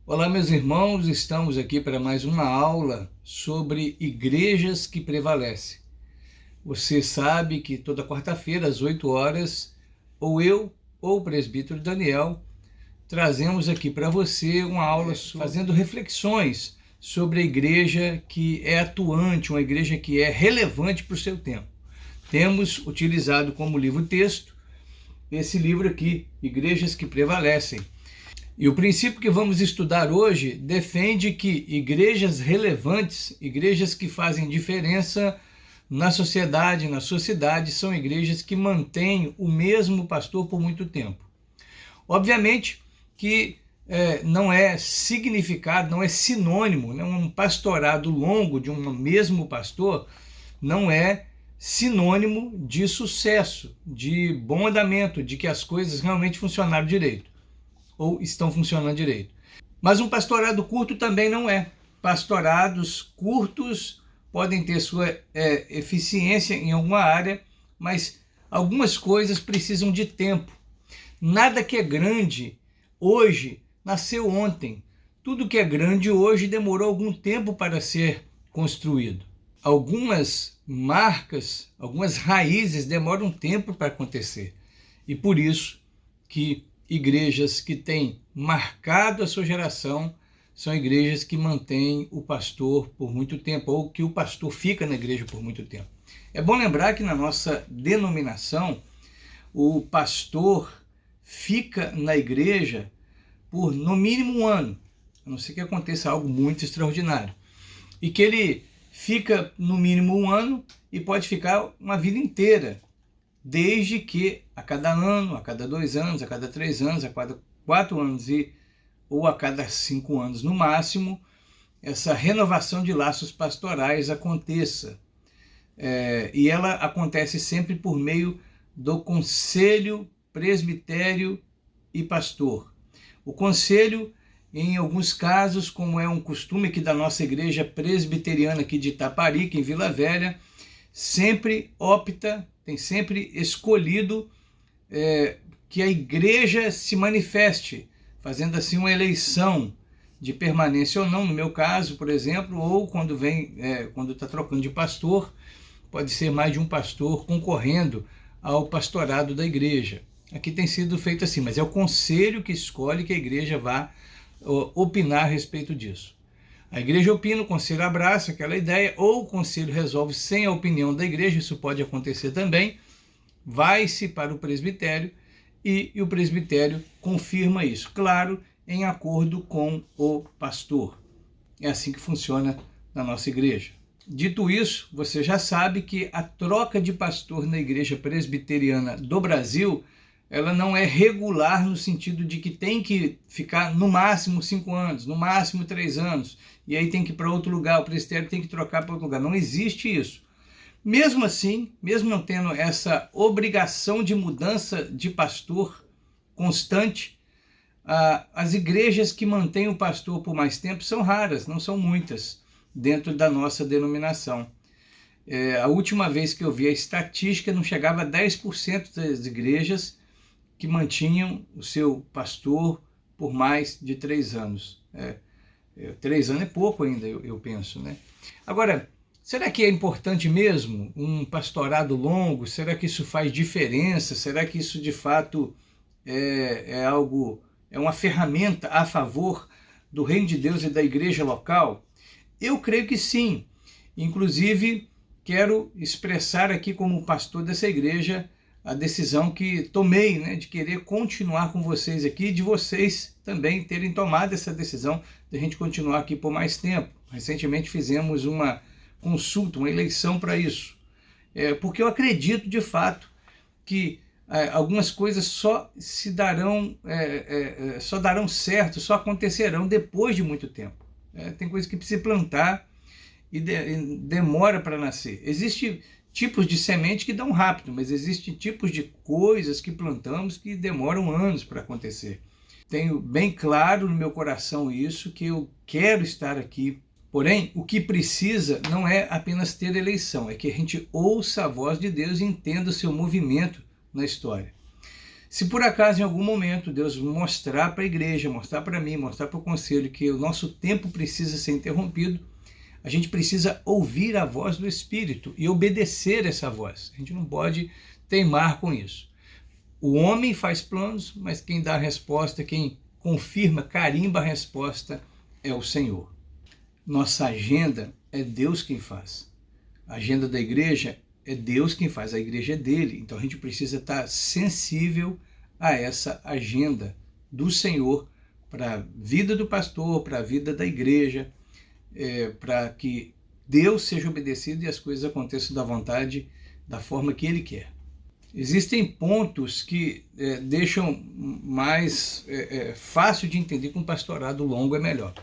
Olá, meus irmãos, estamos aqui para mais uma aula sobre igrejas que prevalecem. Você sabe que toda quarta-feira, às 8 horas, ou eu ou o presbítero Daniel, trazemos aqui para você uma aula fazendo reflexões sobre a igreja que é atuante, uma igreja que é relevante para o seu tempo. Temos utilizado como livro-texto esse livro aqui, Igrejas que Prevalecem. E o princípio que vamos estudar hoje defende que igrejas relevantes, igrejas que fazem diferença na sociedade, são igrejas que mantêm o mesmo pastor por muito tempo. Obviamente que não é significado, não é sinônimo, né? Um pastorado longo de um mesmo pastor não é sinônimo de sucesso, de bom andamento, de que as coisas realmente funcionaram direito ou estão funcionando direito. Mas um pastorado curto também não é. Pastorados curtos podem ter sua eficiência em alguma área, mas algumas coisas precisam de tempo. Nada que é grande hoje nasceu ontem. Tudo que é grande hoje demorou algum tempo para ser construído. Algumas marcas, algumas raízes demoram tempo para acontecer. E por isso que igrejas que têm marcado a sua geração são igrejas que mantêm o pastor por muito tempo, ou que o pastor fica na igreja por muito tempo. É bom lembrar que na nossa denominação, o pastor fica na igreja por no mínimo um ano, a não ser que aconteça algo muito extraordinário. E que ele fica no mínimo um ano e pode ficar uma vida inteira, desde que a cada ano, a cada 2 anos, a cada 3 anos, a cada 4 anos ou a cada 5 anos no máximo, essa renovação de laços pastorais aconteça. E ela acontece sempre por meio do conselho, presbitério e pastor. O conselho, em alguns casos, como é um costume aqui da nossa igreja presbiteriana aqui de Itaparica, em Vila Velha, sempre opta, tem sempre escolhido que a igreja se manifeste, fazendo assim uma eleição de permanência ou não, no meu caso, por exemplo, ou quando está trocando de pastor, pode ser mais de um pastor concorrendo ao pastorado da igreja. Aqui tem sido feito assim, mas é o conselho que escolhe que a igreja vá opinar a respeito disso. A igreja opina, o conselho abraça aquela ideia, ou o conselho resolve sem a opinião da igreja, isso pode acontecer também, vai-se para o presbitério e o presbitério confirma isso, claro, em acordo com o pastor. É assim que funciona na nossa igreja. Dito isso, você já sabe que a troca de pastor na igreja presbiteriana do Brasil, ela não é regular no sentido de que tem que ficar no máximo 5 anos, no máximo 3 anos, e aí tem que ir para outro lugar, o presbitério tem que trocar para outro lugar. Não existe isso. Mesmo assim, mesmo não tendo essa obrigação de mudança de pastor constante, as igrejas que mantêm o pastor por mais tempo são raras, não são muitas, dentro da nossa denominação. A última vez que eu vi a estatística, não chegava a 10% das igrejas que mantinham o seu pastor por mais de 3 anos. 3 anos é pouco ainda, eu penso, né? Agora, será que é importante mesmo um pastorado longo? Será que isso faz diferença? Será que isso de fato é uma ferramenta a favor do reino de Deus e da igreja local? Eu creio que sim. Inclusive, quero expressar aqui como pastor dessa igreja a decisão que tomei, né, de querer continuar com vocês aqui, de vocês também terem tomado essa decisão de a gente continuar aqui por mais tempo. Recentemente fizemos uma consulta, uma eleição para isso, porque eu acredito de fato que algumas coisas só darão certo, só acontecerão depois de muito tempo. Tem coisas que precisa plantar e demora para nascer. Existem tipos de semente que dão rápido, mas existem tipos de coisas que plantamos que demoram anos para acontecer. Tenho bem claro no meu coração isso, que eu quero estar aqui. Porém, o que precisa não é apenas ter eleição, é que a gente ouça a voz de Deus e entenda o seu movimento na história. Se por acaso em algum momento Deus mostrar para a igreja, mostrar para mim, mostrar para o conselho que o nosso tempo precisa ser interrompido, a gente precisa ouvir a voz do Espírito e obedecer essa voz. A gente não pode teimar com isso. O homem faz planos, mas quem dá a resposta, quem confirma, carimba a resposta é o Senhor. Nossa agenda é Deus quem faz. A agenda da igreja é Deus quem faz, a igreja é dele. Então a gente precisa estar sensível a essa agenda do Senhor para a vida do pastor, para a vida da igreja, para que Deus seja obedecido e as coisas aconteçam da vontade, da forma que Ele quer. Existem pontos que deixam mais fácil de entender que um pastorado longo é melhor.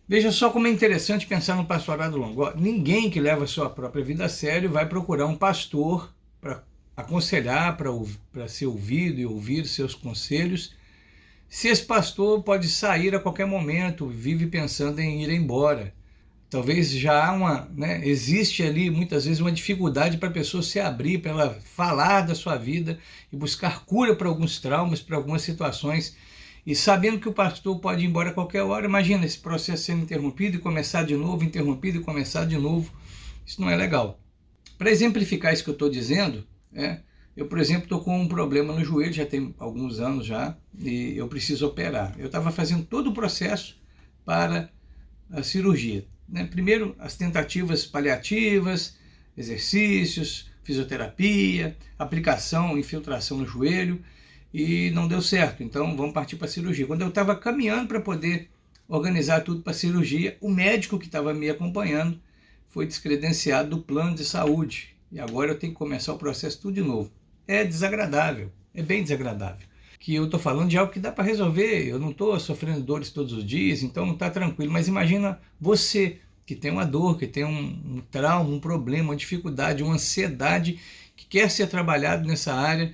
Veja só como é interessante pensar no pastorado longo. Ninguém que leva a sua própria vida a sério vai procurar um pastor para aconselhar, para ser ouvido e ouvir seus conselhos, se esse pastor pode sair a qualquer momento, vive pensando em ir embora. Talvez já há existe ali muitas vezes uma dificuldade para a pessoa se abrir, para ela falar da sua vida e buscar cura para alguns traumas, para algumas situações. E sabendo que o pastor pode ir embora a qualquer hora, imagina esse processo sendo interrompido e começar de novo, interrompido e começar de novo. Isso não é legal. Para exemplificar isso que eu estou dizendo, eu, por exemplo, estou com um problema no joelho, já tem alguns anos já, e eu preciso operar. Eu estava fazendo todo o processo para a cirurgia. Primeiro, as tentativas paliativas, exercícios, fisioterapia, aplicação, infiltração no joelho, e não deu certo. Então, vamos partir para a cirurgia. Quando eu estava caminhando para poder organizar tudo para a cirurgia, o médico que estava me acompanhando foi descredenciado do plano de saúde. E agora eu tenho que começar o processo tudo de novo. É desagradável, é bem desagradável. Que eu estou falando de algo que dá para resolver, eu não estou sofrendo dores todos os dias, então não está tranquilo. Mas imagina você que tem uma dor, que tem um trauma, um problema, uma dificuldade, uma ansiedade, que quer ser trabalhado nessa área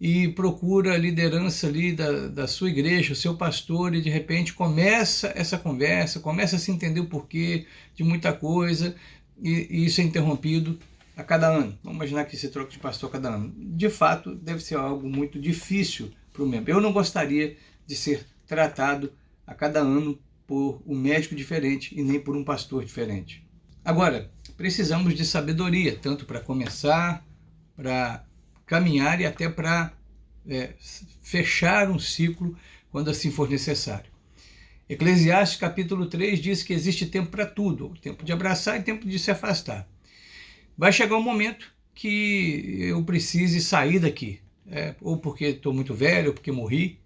e procura a liderança ali da sua igreja, o seu pastor, e de repente começa essa conversa, começa a se entender o porquê de muita coisa, e isso é interrompido a cada ano. Vamos imaginar que se troca de pastor a cada ano. De fato, deve ser algo muito difícil para o membro. Eu não gostaria de ser tratado a cada ano por um médico diferente e nem por um pastor diferente. Agora, precisamos de sabedoria, tanto para começar, para caminhar e até para fechar um ciclo quando assim for necessário. Eclesiastes capítulo 3 diz que existe tempo para tudo, tempo de abraçar e tempo de se afastar. Vai chegar um momento que eu precise sair daqui, ou porque estou muito velho, ou porque morri,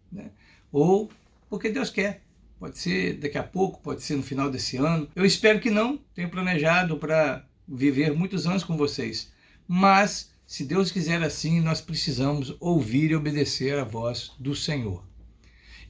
ou porque Deus quer. Pode ser daqui a pouco, pode ser no final desse ano. Eu espero que não, tenho planejado para viver muitos anos com vocês. Mas, se Deus quiser assim, nós precisamos ouvir e obedecer a voz do Senhor.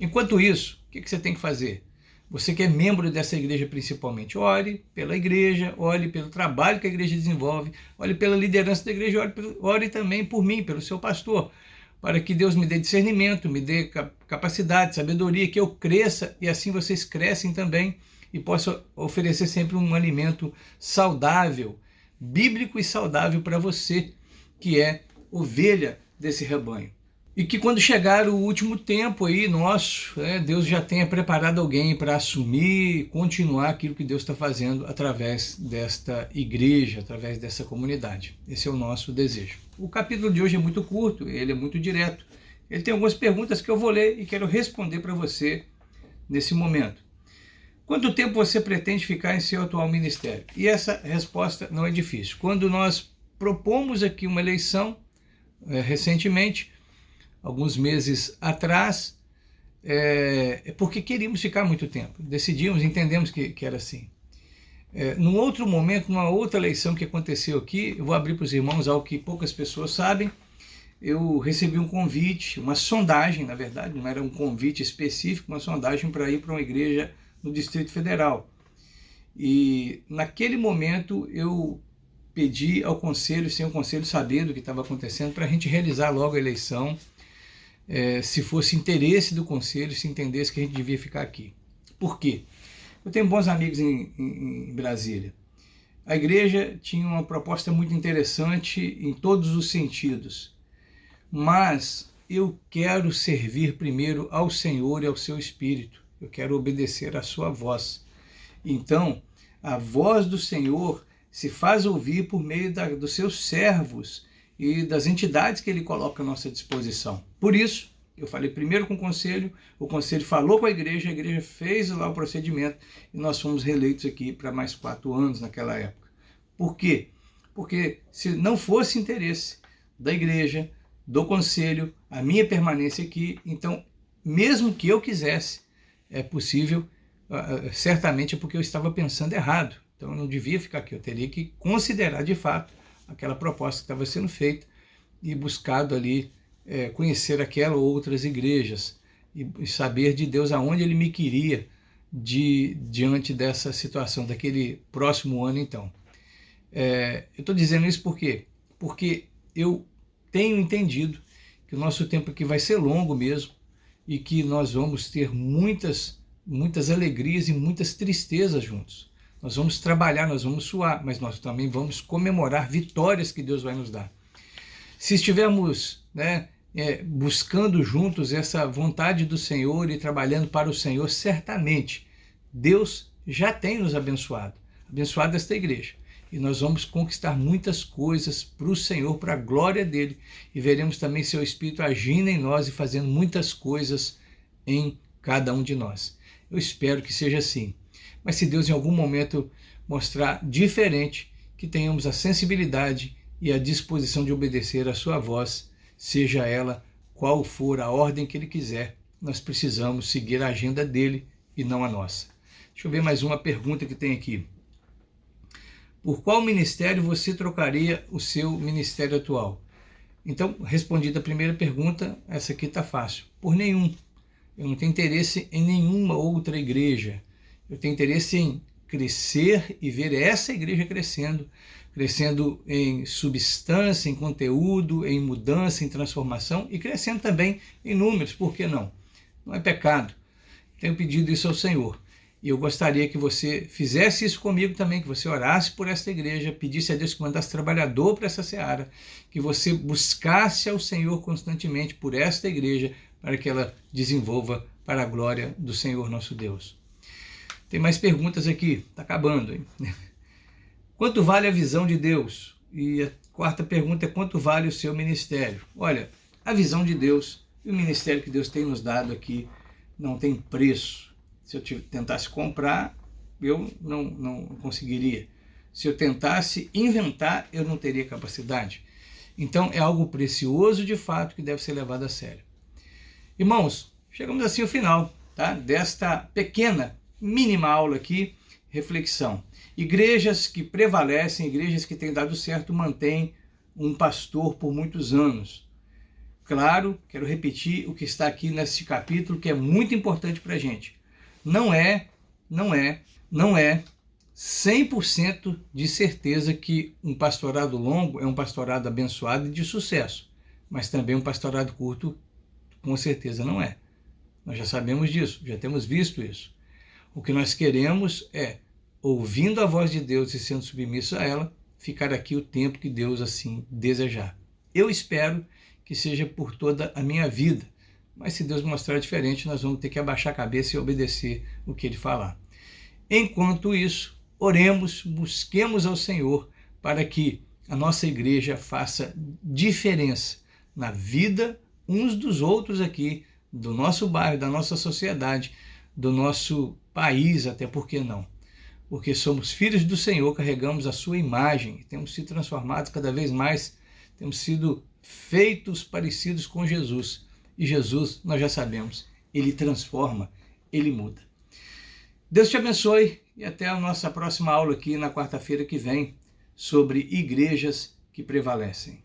Enquanto isso, o que você tem que fazer? Você que é membro dessa igreja principalmente, ore pela igreja, ore pelo trabalho que a igreja desenvolve, ore pela liderança da igreja, ore também por mim, pelo seu pastor, para que Deus me dê discernimento, me dê capacidade, sabedoria, que eu cresça e assim vocês crescem também e possam oferecer sempre um alimento saudável, bíblico e saudável para você, que é ovelha desse rebanho. E que quando chegar o último tempo aí nosso, Deus já tenha preparado alguém para assumir e continuar aquilo que Deus está fazendo através desta igreja, através dessa comunidade. Esse é o nosso desejo. O capítulo de hoje é muito curto, ele é muito direto. Ele tem algumas perguntas que eu vou ler e quero responder para você nesse momento. Quanto tempo você pretende ficar em seu atual ministério? E essa resposta não é difícil. Quando nós propomos aqui uma eleição, recentemente, alguns meses atrás, porque queríamos ficar muito tempo. Decidimos, entendemos que era assim. Num outro momento, numa outra eleição que aconteceu aqui, eu vou abrir para os irmãos algo que poucas pessoas sabem, eu recebi um convite, uma sondagem, na verdade, não era um convite específico, uma sondagem para ir para uma igreja no Distrito Federal. E naquele momento eu pedi ao conselho, sem o conselho saber do que estava acontecendo, para a gente realizar logo a eleição, se fosse interesse do conselho, se entendesse que a gente devia ficar aqui. Por quê? Eu tenho bons amigos em Brasília. A igreja tinha uma proposta muito interessante em todos os sentidos, mas eu quero servir primeiro ao Senhor e ao seu Espírito. Eu quero obedecer à sua voz. Então, a voz do Senhor se faz ouvir por meio dos seus servos e das entidades que ele coloca à nossa disposição. Por isso, eu falei primeiro com o conselho falou com a igreja fez lá o procedimento e nós fomos reeleitos aqui para mais 4 anos naquela época. Por quê? Porque se não fosse interesse da igreja, do conselho, a minha permanência aqui, então, mesmo que eu quisesse, é possível, certamente é porque eu estava pensando errado. Então eu não devia ficar aqui, eu teria que considerar de fato aquela proposta que estava sendo feita e buscado ali conhecer aquela ou outras igrejas e saber de Deus aonde Ele me queria diante dessa situação, daquele próximo ano então. Eu estou dizendo isso por quê? Porque eu tenho entendido que o nosso tempo aqui vai ser longo mesmo e que nós vamos ter muitas alegrias e muitas tristezas juntos. Nós vamos trabalhar, nós vamos suar, mas nós também vamos comemorar vitórias que Deus vai nos dar. Se estivermos buscando juntos essa vontade do Senhor e trabalhando para o Senhor, certamente Deus já tem nos abençoado esta igreja. E nós vamos conquistar muitas coisas para o Senhor, para a glória dele. E veremos também seu Espírito agindo em nós e fazendo muitas coisas em cada um de nós. Eu espero que seja assim. Mas se Deus em algum momento mostrar diferente, que tenhamos a sensibilidade e a disposição de obedecer a sua voz, seja ela qual for a ordem que ele quiser, nós precisamos seguir a agenda dele e não a nossa. Deixa eu ver mais uma pergunta que tem aqui. Por qual ministério você trocaria o seu ministério atual? Então, respondida a primeira pergunta, essa aqui está fácil. Por nenhum. Eu não tenho interesse em nenhuma outra igreja. Eu tenho interesse em crescer e ver essa igreja crescendo em substância, em conteúdo, em mudança, em transformação e crescendo também em números, por que não? Não é pecado. Tenho pedido isso ao Senhor. E eu gostaria que você fizesse isso comigo também, que você orasse por esta igreja, pedisse a Deus que mandasse trabalhador para essa seara, que você buscasse ao Senhor constantemente por esta igreja, para que ela desenvolva para a glória do Senhor nosso Deus. Tem mais perguntas aqui, está acabando, hein? Quanto vale a visão de Deus? E a quarta pergunta é: quanto vale o seu ministério? Olha, a visão de Deus e o ministério que Deus tem nos dado aqui não tem preço. Se eu tentasse comprar, eu não conseguiria. Se eu tentasse inventar, eu não teria capacidade. Então é algo precioso de fato que deve ser levado a sério. Irmãos, chegamos assim ao final, tá? Desta pequena, mínima aula aqui, reflexão. Igrejas que prevalecem, igrejas que têm dado certo, mantêm um pastor por muitos anos. Claro, quero repetir o que está aqui nesse capítulo, que é muito importante para a gente. Não é 100% de certeza que um pastorado longo é um pastorado abençoado e de sucesso, mas também um pastorado curto, com certeza não é. Nós já sabemos disso, já temos visto isso. O que nós queremos é, ouvindo a voz de Deus e sendo submisso a ela, ficar aqui o tempo que Deus assim desejar. Eu espero que seja por toda a minha vida, mas se Deus mostrar diferente, nós vamos ter que abaixar a cabeça e obedecer o que Ele falar. Enquanto isso, oremos, busquemos ao Senhor para que a nossa igreja faça diferença na vida uns dos outros aqui, do nosso bairro, da nossa sociedade, do nosso país, até por que não? Porque somos filhos do Senhor, carregamos a sua imagem, temos sido transformados cada vez mais, temos sido feitos parecidos com Jesus. E Jesus, nós já sabemos, Ele transforma, Ele muda. Deus te abençoe e até a nossa próxima aula aqui na quarta-feira que vem sobre igrejas que prevalecem.